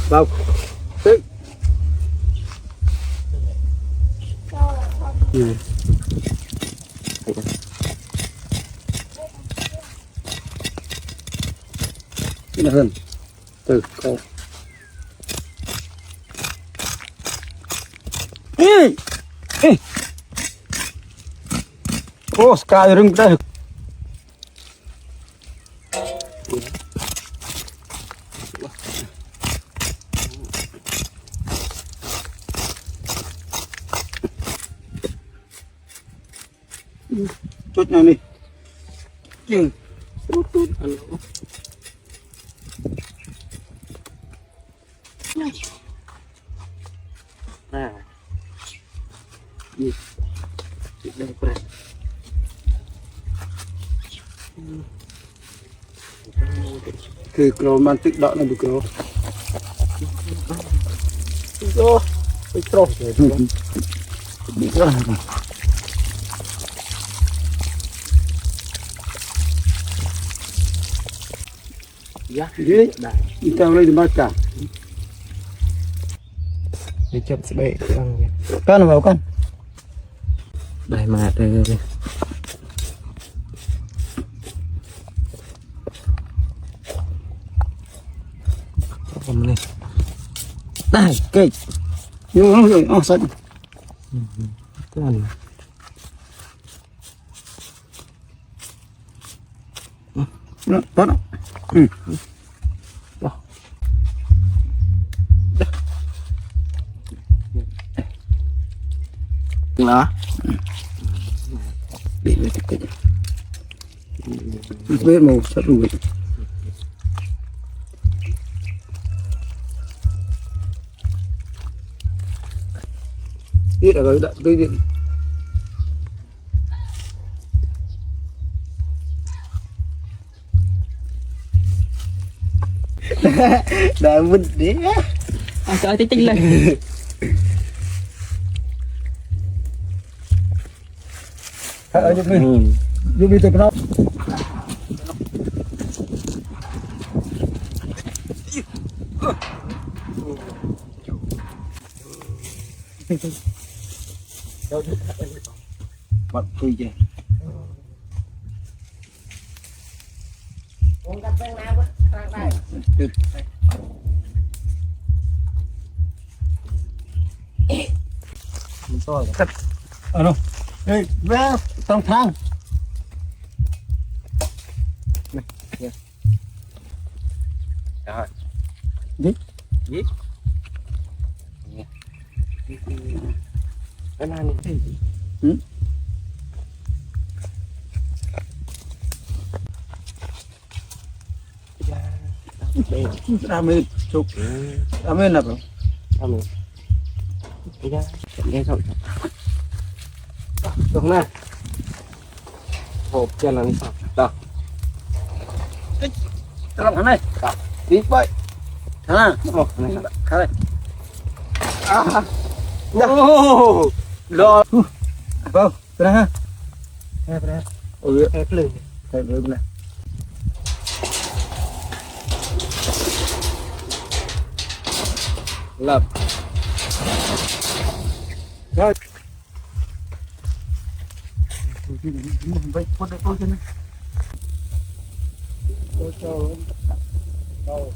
Bao tự cái là hơn từ câu ô sky rừng đây chút nào đi chừng à gì đây phảiคือโกรมันตึกดอกนั่นดูโกรโอ้ไปโกรเลยดีกว่าdạ đấy đi theo đây thì bao cả đi chụp sẽ bể con vào con đây mà đây cầm này đây cây nhưng nó rồi nó sẵn cái này nó tốt đó đó bị cái cái biết màu rất rồi biết rồi đã tôi điện đã vứt đấy trời tí lên ở giúp đi từ nó bật tôi chứ ở đâu đây về trong thang rồi gì gì cái này ramen chụp ramen là không ramen ra nghe thôi được nè hộp chân là đi sao đó làm thằng này đi vậy thằng nào này khá đây rồi vâng đây ha đây ừ ép lên thầy lên này lập rồi vậy con đây tôi này tôi cho đâu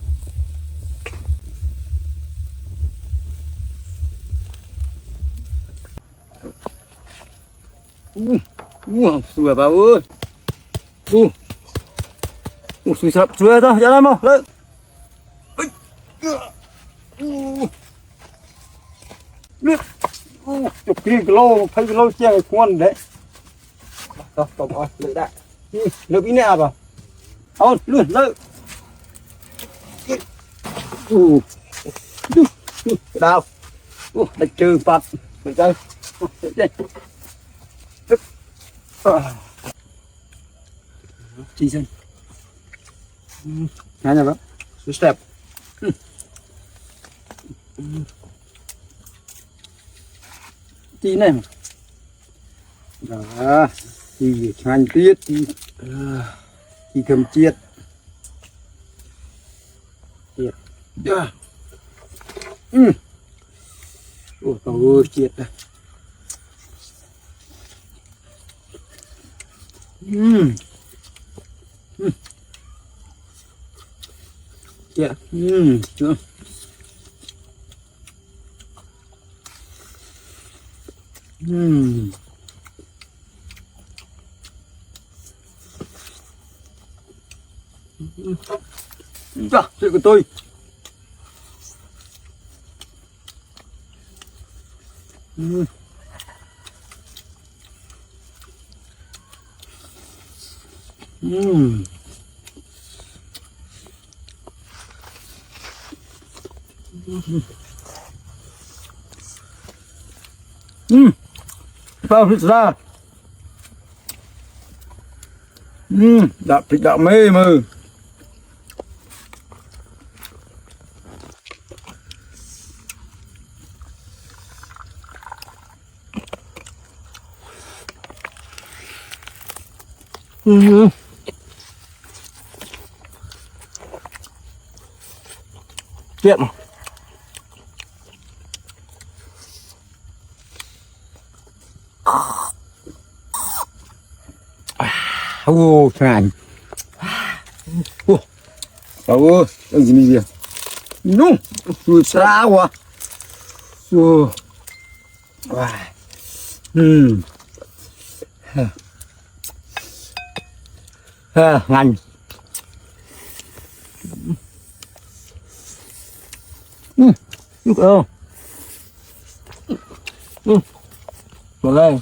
sủi vào ơi sủi sập sủi thôi ra đây mau lên chục kilo thấy kilo che con đấy rồi tổng rồi lấy đại lấy cái nào vào thôi luôn lấy đào đánh trừ phạt mình chơi chi dân ngay nào đó step chi này đó thì hành tiết thì thầm chiết Chiết. dạ ủa tao ơi chiết đây Dạ. Chưa. Dạ, chuyện của tôi. Sao thịt ra? Đạp thịt đạp mê mơ. Tiện. Ô, thằng ô, ơi, cái gì vậy? Nung, tôi xa quá. Ô, wow, ngành. Lúc ơ. Vào đây.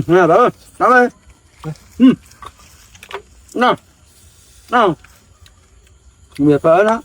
Nè đó, đó đây. Nào, nào, người phở đó.